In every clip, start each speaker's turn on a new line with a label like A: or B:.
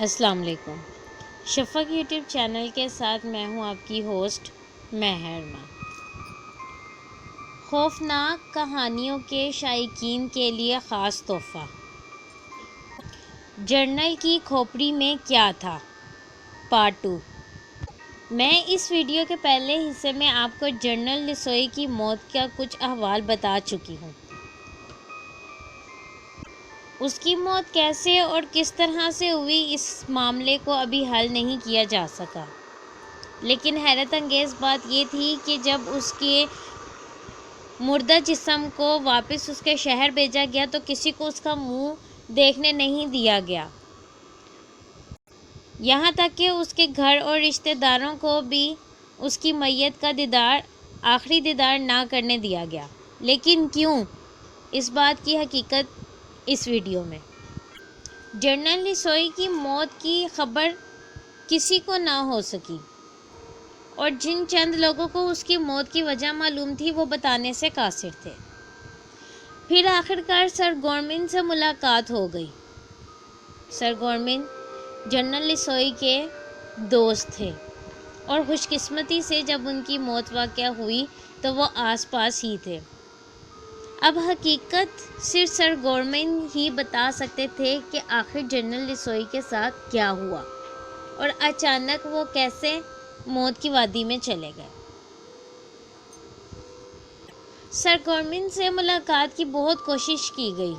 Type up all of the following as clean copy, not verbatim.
A: السلام علیکم۔ شفق YouTube channel کے ساتھ میں ہوں آپ کی ہوسٹ مہرما۔ خوفناک کہانیوں کے شائقین کے لیے خاص تحفہ۔ جنرل کی کھوپڑی میں کیا تھا؟ پارٹ 2۔ میں اس ویڈیو کے پہلے حصے میں آپ کو جنرل لسوئی کی موت کا کچھ احوال بتا چکی ہوں۔ اس کی موت کیسے اور کس طرح سے ہوئی، اس معاملے کو ابھی حل نہیں کیا جا سکا، لیکن حیرت انگیز بات یہ تھی کہ جب اس کے مردہ جسم کو واپس اس کے شہر بھیجا گیا تو کسی کو اس کا منہ دیکھنے نہیں دیا گیا، یہاں تک کہ اس کے گھر اور رشتہ داروں کو بھی اس کی میت کا آخری دیدار نہ کرنے دیا گیا۔ لیکن کیوں؟ اس بات کی حقیقت اس ویڈیو میں۔ جنرل لسوئی کی موت کی خبر کسی کو نہ ہو سکی، اور جن چند لوگوں کو اس کی موت کی وجہ معلوم تھی وہ بتانے سے قاصر تھے۔ پھر آخرکار سر گورمن سے ملاقات ہو گئی۔ سر گورمن جنرل لسوئی کے دوست تھے، اور خوش قسمتی سے جب ان کی موت واقع ہوئی تو وہ آس پاس ہی تھے۔ اب حقیقت صرف سر گورمن ہی بتا سکتے تھے کہ آخر جنرل لسوئی کے ساتھ کیا ہوا، اور اچانک وہ کیسے موت کی وادی میں چلے گئے۔ سر گورمن سے ملاقات کی بہت کوشش کی گئی،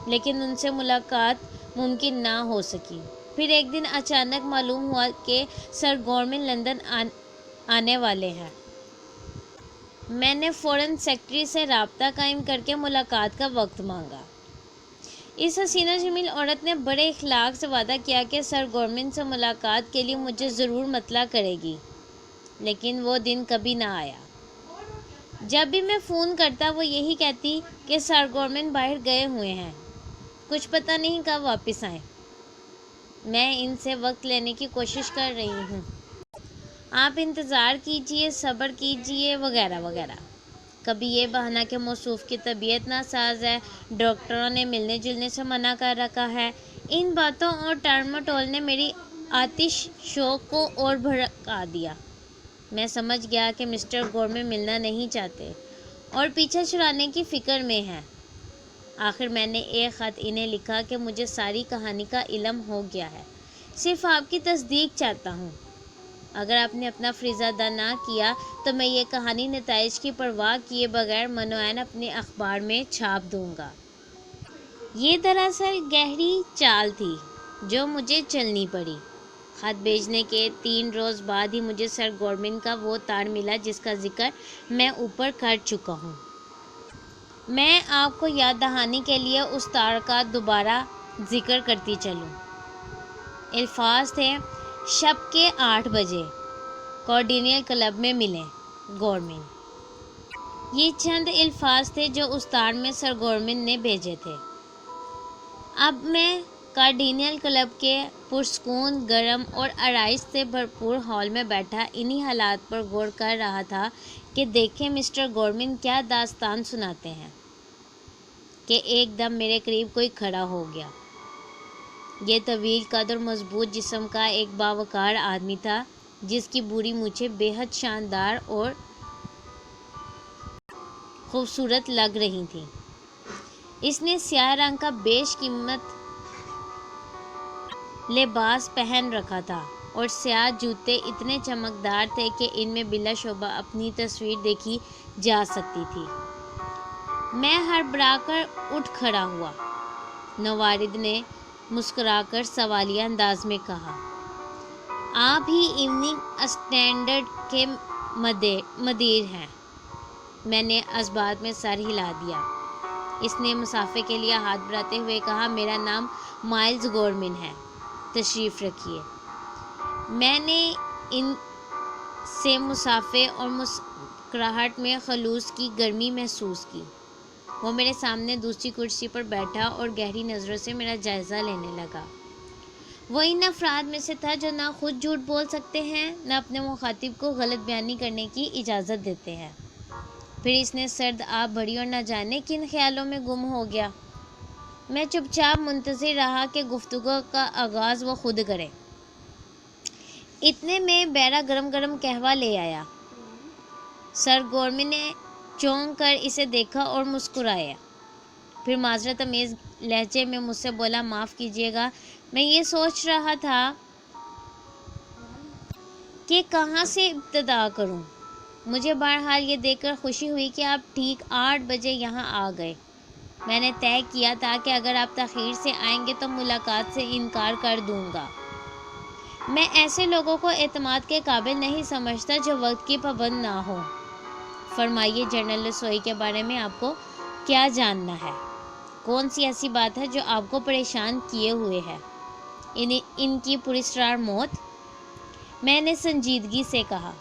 A: لیکن ان سے ملاقات ممکن نہ ہو سکی۔ پھر ایک دن اچانک معلوم ہوا کہ سر گورمن لندن آنے والے ہیں۔ میں نے فوراً سیکرٹری سے رابطہ قائم کر کے ملاقات کا وقت مانگا۔ اس حسینہ جمیل عورت نے بڑے اخلاق سے وعدہ کیا کہ سر گورمن سے ملاقات کے لیے مجھے ضرور مطلع کرے گی، لیکن وہ دن کبھی نہ آیا۔ جب بھی میں فون کرتا وہ یہی کہتی کہ سر گورمن باہر گئے ہوئے ہیں، کچھ پتہ نہیں کب واپس آئیں۔ میں ان سے وقت لینے کی کوشش کر رہی ہوں، آپ انتظار کیجئے، صبر کیجئے وغیرہ وغیرہ۔ کبھی یہ بہانہ کہ موصوف کی طبیعت ناساز ہے، ڈاکٹروں نے ملنے جلنے سے منع کر رکھا ہے۔ ان باتوں اور ٹال مٹول نے میری آتش شوق کو اور بھڑکا دیا۔ میں سمجھ گیا کہ مسٹر گورمن ملنا نہیں چاہتے اور پیچھا چھڑانے کی فکر میں ہیں۔ آخر میں نے ایک خط انہیں لکھا کہ مجھے ساری کہانی کا علم ہو گیا ہے، صرف آپ کی تصدیق چاہتا ہوں۔ اگر آپ نے اپنا فریضہ ادا نہ کیا تو میں یہ کہانی نتائج کی پرواہ کیے بغیر منوعین اپنے اخبار میں چھاپ دوں گا۔ یہ دراصل گہری چال تھی جو مجھے چلنی پڑی۔ خط بھیجنے کے 3 روز بعد ہی مجھے سر گورمن کا وہ تار ملا جس کا ذکر میں اوپر کر چکا ہوں۔ میں آپ کو یاد دہانی کے لیے اس تار کا دوبارہ ذکر کرتی چلوں۔ الفاظ تھے: شب کے 8 بجے کارڈینل کلب میں ملیں، گورمن۔ یہ چند الفاظ تھے جو اس تار میں سر گورمن نے بھیجے تھے۔ اب میں کارڈینل کلب کے پرسکون، گرم اور آرائش سے بھرپور ہال میں بیٹھا انہی حالات پر غور کر رہا تھا کہ دیکھیں مسٹر گورمن کیا داستان سناتے ہیں کہ ایک دم میرے قریب کوئی کھڑا ہو گیا۔ یہ طویل قد اور مضبوط جسم کا ایک باوقار آدمی تھا جس کی بوڑھی مونچھیں بے حد شاندار اور خوبصورت لگ رہی تھیں۔ اس نے سیاہ رنگ کا بیش قیمت لباس پہن رکھا تھا اور سیاہ جوتے اتنے چمکدار تھے کہ ان میں بلا شبہ اپنی تصویر دیکھی جا سکتی تھی۔ میں ہڑبڑا کر اٹھ کھڑا ہوا۔ نوارد نے مسکرا کر سوالیہ انداز میں کہا، آپ ہی ایوننگ اسٹینڈرڈ کے مدیر ہیں؟ میں نے اثبات میں سر ہلا دیا۔ اس نے مصافحے کے لیے ہاتھ بڑھاتے ہوئے کہا، میرا نام مائلز گورمن ہے، تشریف رکھیے۔ میں نے ان سے مصافحے اور مسکراہٹ میں خلوص کی گرمی محسوس کی۔ وہ میرے سامنے دوسری کرسی پر بیٹھا اور گہری نظروں سے میرا جائزہ لینے لگا۔ وہ ان افراد میں سے تھا جو نہ خود جھوٹ بول سکتے ہیں، نہ اپنے مخاطب کو غلط بیانی کرنے کی اجازت دیتے ہیں۔ پھر اس نے سرد آب بھری اور نہ جانے کن خیالوں میں گم ہو گیا۔ میں چپ چاپ منتظر رہا کہ گفتگو کا آغاز وہ خود کرے۔ اتنے میں بیرا گرم گرم قہوہ لے آیا۔ سر گورمن نے چونک کر اسے دیکھا اور مسکرایا، پھر معذرت آمیز لہجے میں مجھ سے بولا، معاف کیجیے گا، میں یہ سوچ رہا تھا کہ کہاں سے ابتدا کروں۔ مجھے بہرحال یہ دیکھ کر خوشی ہوئی کہ آپ ٹھیک 8 بجے یہاں آ گئے۔ میں نے طے کیا تھا کہ اگر آپ تاخیر سے آئیں گے تو ملاقات سے انکار کر دوں گا۔ میں ایسے لوگوں کو اعتماد کے قابل نہیں سمجھتا جو وقت کی پابند نہ ہوں۔ فرمائیے جنرل رسوئی کے بارے میں آپ کو کیا جاننا ہے؟ کون سی ایسی بات ہے جو آپ کو پریشان کیے ہوئے ہے؟ ان کی پراسرار موت؟ میں نے سنجیدگی سے کہا،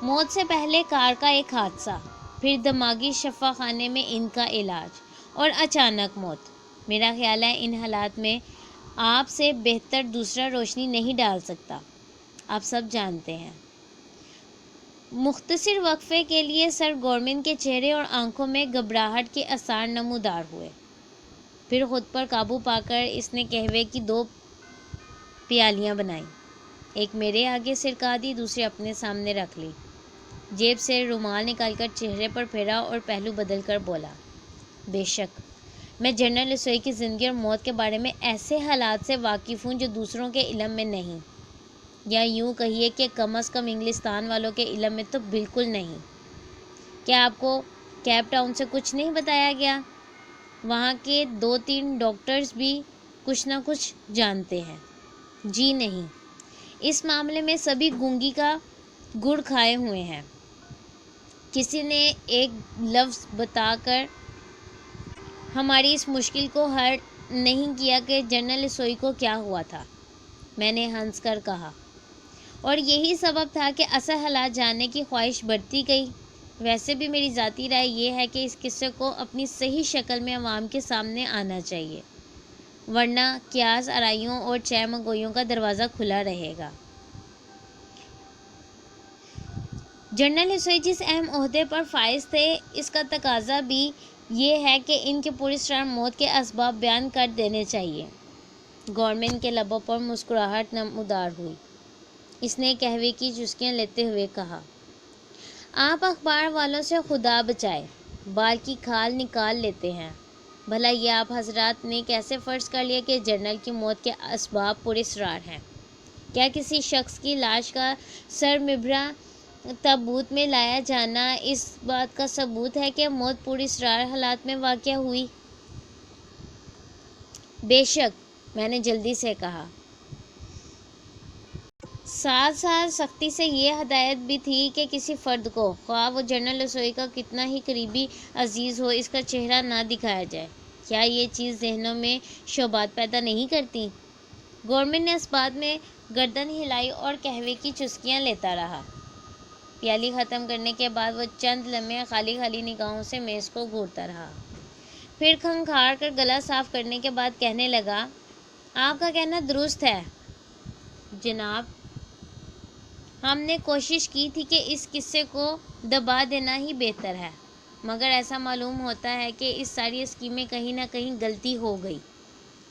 A: موت سے پہلے کار کا ایک حادثہ، پھر دماغی شفا خانے میں ان کا علاج اور اچانک موت۔ میرا خیال ہے ان حالات میں آپ سے بہتر دوسرا روشنی نہیں ڈال سکتا، آپ سب جانتے ہیں۔ مختصر وقفے کے لیے سر گورمن کے چہرے اور آنکھوں میں گھبراہٹ کے آثار نمودار ہوئے، پھر خود پر قابو پا کر اس نے قہوے کی 2 پیالیاں بنائیں، ایک میرے آگے سرکا دی، دوسری اپنے سامنے رکھ لی، جیب سے رومال نکال کر چہرے پر پھیرا اور پہلو بدل کر بولا، بے شک میں جنرل رسوئی کی زندگی اور موت کے بارے میں ایسے حالات سے واقف ہوں جو دوسروں کے علم میں نہیں، یا یوں کہیے کہ کم از کم انگلستان والوں کے علم میں تو بالکل نہیں۔ کیا آپ کو کیپ ٹاؤن سے کچھ نہیں بتایا گیا؟ وہاں کے 2-3 ڈاکٹرز بھی کچھ نہ کچھ جانتے ہیں۔ جی نہیں، اس معاملے میں سبھی گونگی کا گڑ کھائے ہوئے ہیں۔ کسی نے ایک لفظ بتا کر ہماری اس مشکل کو حل نہیں کیا کہ جنرل رسوئی کو کیا ہوا تھا۔ میں نے ہنس کر کہا، اور یہی سبب تھا کہ اصل حالات جاننے کی خواہش بڑھتی گئی۔ ویسے بھی میری ذاتی رائے یہ ہے کہ اس قصے کو اپنی صحیح شکل میں عوام کے سامنے آنا چاہیے، ورنہ قیاس آرائیوں اور چہ مگوئیوں کا دروازہ کھلا رہے گا۔ جنرل رسوئی جس اہم عہدے پر فائز تھے، اس کا تقاضا بھی یہ ہے کہ ان کی پراسرار موت کے اسباب بیان کر دینے چاہیے۔ گورمن کے لبوں پر مسکراہٹ نمودار ہوئی۔ اس نے قہوے کی چسکیاں لیتے ہوئے کہا، آپ اخبار والوں سے خدا بچائے بال کی کھال نکال لیتے ہیں۔ بھلا یہ آپ حضرات نے کیسے فرض کر لیا کہ جنرل کی موت کے اسباب پراسرار ہیں؟ کیا کسی شخص کی لاش کا سر مبرا تابوت میں لایا جانا اس بات کا ثبوت ہے کہ موت پراسرار حالات میں واقع ہوئی؟ بے شک، میں نے جلدی سے کہا۔ ساتھ ساتھ سختی سے یہ ہدایت بھی تھی کہ کسی فرد کو، خواہ وہ جنرل رسوئی کا کتنا ہی قریبی عزیز ہو، اس کا چہرہ نہ دکھایا جائے۔ کیا یہ چیز ذہنوں میں شبہات پیدا نہیں کرتی؟ گورمن نے اس بات میں گردن ہلائی اور قہوے کی چسکیاں لیتا رہا۔ پیالی ختم کرنے کے بعد وہ چند لمحے خالی خالی نگاہوں سے میز کو گھورتا رہا، پھر کھنکھاڑ کر گلا صاف کرنے کے بعد کہنے لگا، آپ کا کہنا درست ہے جناب، ہم نے کوشش کی تھی کہ اس قصے کو دبا دینا ہی بہتر ہے، مگر ایسا معلوم ہوتا ہے کہ اس ساری اسکیم میں کہیں نہ کہیں غلطی ہو گئی،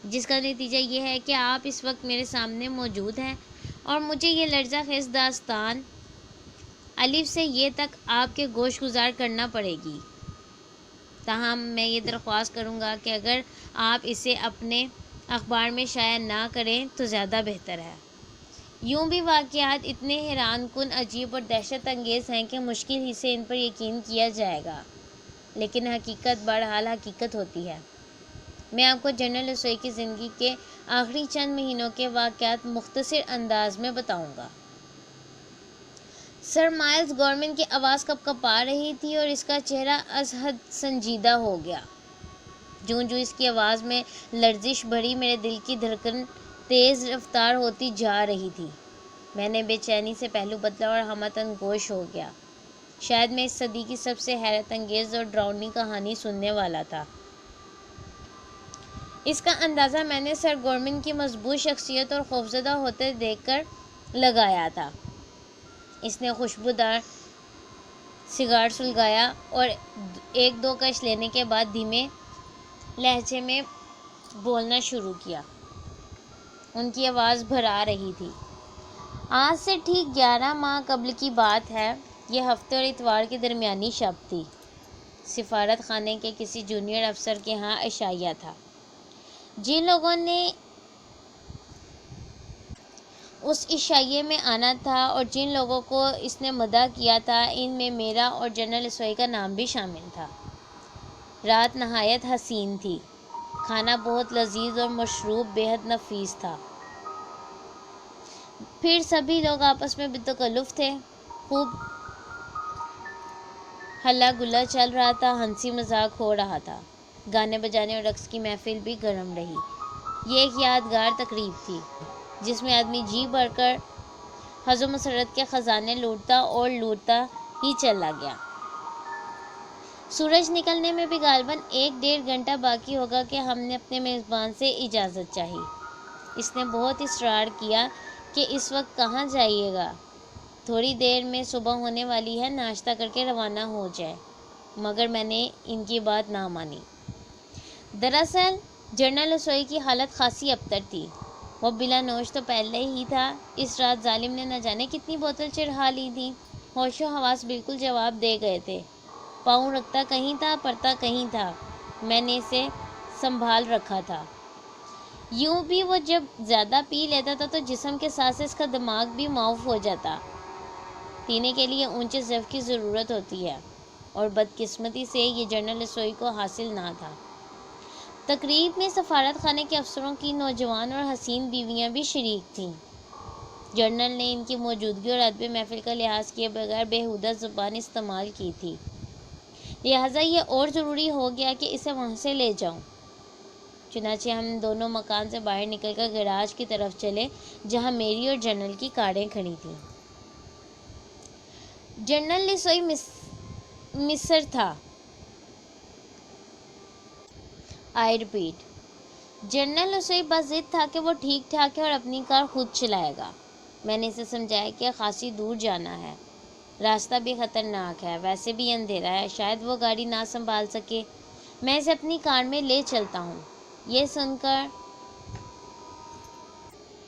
A: جس کا نتیجہ یہ ہے کہ آپ اس وقت میرے سامنے موجود ہیں اور مجھے یہ لرزہ خیز داستان الف سے یہ تک آپ کے گوش گزار کرنا پڑے گی۔ تاہم میں یہ درخواست کروں گا کہ اگر آپ اسے اپنے اخبار میں شائع نہ کریں تو زیادہ بہتر ہے۔ یوں بھی واقعات اتنے حیران کن، عجیب اور دہشت انگیز ہیں کہ مشکل ہی سے ان پر یقین کیا جائے گا، لیکن حقیقت بہرحال حقیقت ہوتی ہے۔ میں آپ کو جنرل رسوئی کی زندگی کے آخری چند مہینوں کے واقعات مختصر انداز میں بتاؤں گا۔ سر مائلز گورمن کی آواز کپ کپا رہی تھی اور اس کا چہرہ از حد سنجیدہ ہو گیا۔ جوں جوں اس کی آواز میں لرزش بڑھی، میرے دل کی دھڑکن تیز رفتار ہوتی جا رہی تھی۔ میں نے بے چینی سے پہلو بدلا اور ہمتاً گوش ہو گیا۔ شاید میں اس صدی کی سب سے حیرت انگیز اور ڈراؤنی کہانی سننے والا تھا۔ اس کا اندازہ میں نے سر گورمن کی مضبوط شخصیت اور خوفزدہ ہوتے دیکھ کر لگایا تھا۔ اس نے خوشبودار سگار سلگایا اور 1-2 کش لینے کے بعد دھیمے لہجے میں بولنا شروع کیا۔ ان کی آواز بھرا رہی تھی۔ آج سے ٹھیک 11 ماہ قبل کی بات ہے۔ یہ ہفتے اور اتوار کے درمیانی شب تھی۔ سفارت خانے کے کسی جونیئر افسر کے ہاں عشائیہ تھا۔ جن لوگوں نے اس عشائیے میں آنا تھا اور جن لوگوں کو اس نے مدعا کیا تھا، ان میں میرا اور جنرل اسوئی کا نام بھی شامل تھا۔ رات نہایت حسین تھی۔ کھانا بہت لذیذ اور مشروب بےحد نفیس تھا۔ پھر سبھی لوگ آپس میں بتکلف تھے۔ خوب ہلا گلا چل رہا تھا، ہنسی مذاق ہو رہا تھا۔ گانے بجانے اور رقص کی محفل بھی گرم رہی۔ یہ ایک یادگار تقریب تھی جس میں آدمی جی بھر کر حظ و مسرت کے خزانے لوٹتا اور لوٹتا ہی چلا گیا۔ سورج نکلنے میں بھی غالباً 1-1.5 گھنٹہ باقی ہوگا کہ ہم نے اپنے میزبان سے اجازت چاہی۔ اس نے بہت اصرار کیا کہ اس وقت کہاں جائیے گا، تھوڑی دیر میں صبح ہونے والی ہے، ناشتہ کر کے روانہ ہو جائے، مگر میں نے ان کی بات نہ مانی۔ دراصل جنرل اسوئی کی حالت خاصی ابتر تھی۔ وہ بلا نوش تو پہلے ہی تھا۔ اس رات ظالم نے نہ جانے کتنی بوتل چڑھا لی تھی۔ ہوش و حواس بالکل جواب دے گئے تھے۔ پاؤں رکھتا کہیں تھا، پڑتا کہیں تھا۔ میں نے اسے سنبھال رکھا تھا۔ یوں بھی وہ جب زیادہ پی لیتا تھا تو جسم کے ساتھ سے اس کا دماغ بھی معاف ہو جاتا۔ پینے کے لیے اونچے ذوق کی ضرورت ہوتی ہے، اور بدقسمتی سے یہ جنرل اسوئی کو حاصل نہ تھا۔ تقریب میں سفارت خانے کے افسروں کی نوجوان اور حسین بیویاں بھی شریک تھیں۔ جنرل نے ان کی موجودگی اور ادب محفل کا لحاظ کیے بغیر بیہودہ زبان استعمال کی تھی، لہٰذا یہ اور ضروری ہو گیا کہ اسے وہاں سے لے جاؤں۔ چنانچہ ہم دونوں مکان سے باہر نکل کر گیراج کی طرف چلے جہاں میری اور جنرل کی کاریں کھڑی تھیں۔ جنرل اسوئی مصر تھا۔ آئی ریپیٹ، جنرل اسوئی بس ضد تھا کہ وہ ٹھیک ٹھاک ہے اور اپنی کار خود چلائے گا۔ میں نے اسے سمجھایا کہ خاصی دور جانا ہے، راستہ بھی خطرناک ہے، ویسے بھی اندھیرا ہے، شاید وہ گاڑی نہ سنبھال سکے، میں اسے اپنی کار میں لے چلتا ہوں۔ یہ سن کر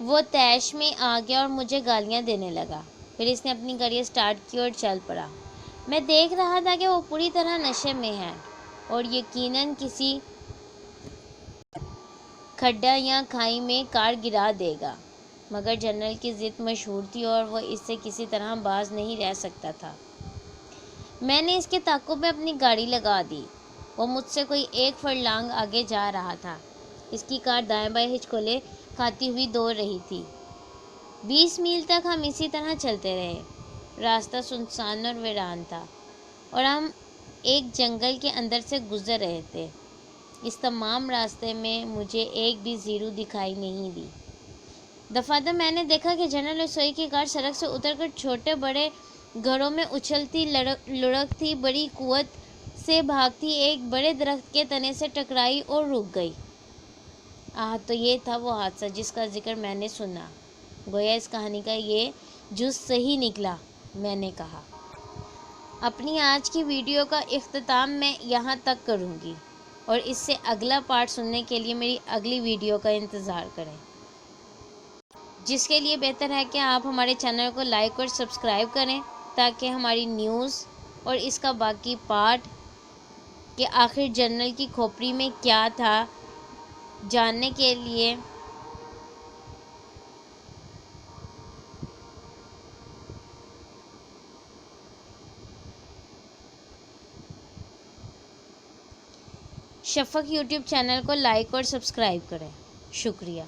A: وہ طیش میں آ گیا اور مجھے گالیاں دینے لگا۔ پھر اس نے اپنی گاڑی سٹارٹ کی اور چل پڑا۔ میں دیکھ رہا تھا کہ وہ پوری طرح نشے میں ہے اور یقیناً کسی کھڈا یا کھائی میں کار گرا دے گا، مگر جنرل کی ضد مشہور تھی اور وہ اس سے کسی طرح باز نہیں رہ سکتا تھا۔ میں نے اس کے تعاقب میں اپنی گاڑی لگا دی۔ وہ مجھ سے کوئی 1 فرلانگ آگے جا رہا تھا۔ اس کی کار دائیں بائیں ہچکولے کھاتی ہوئی دوڑ رہی تھی۔ 20 میل تک ہم اسی طرح چلتے رہے۔ راستہ سنسان اور ویران تھا اور ہم ایک جنگل کے اندر سے گزر رہے تھے۔ اس تمام راستے میں مجھے ایک بھی زیرو دکھائی نہیں دی۔ دفعہ میں نے دیکھا کہ جنرل اسوئی کی کار سڑک سے اتر کر چھوٹے بڑے گھروں میں اچھلتی لڑکتی بڑی قوت سے بھاگتی ایک بڑے درخت کے تنے سے ٹکرائی اور رک گئی۔ تو یہ تھا وہ حادثہ جس کا ذکر میں نے سنا۔ گویا اس کہانی کا یہ جز صحیح نکلا، میں نے کہا۔ اپنی آج کی ویڈیو کا اختتام میں یہاں تک کروں گی، اور اس سے اگلا پارٹ سننے کے لیے میری اگلی ویڈیو کا انتظار کریں، جس کے لیے بہتر ہے کہ آپ ہمارے چینل کو لائک اور سبسکرائب کریں تاکہ ہماری نیوز اور اس کا باقی پارٹ کہ آخر جنرل کی کھوپڑی میں کیا تھا جاننے کے لیے شفق یوٹیوب چینل کو لائک اور سبسکرائب کریں۔ شکریہ۔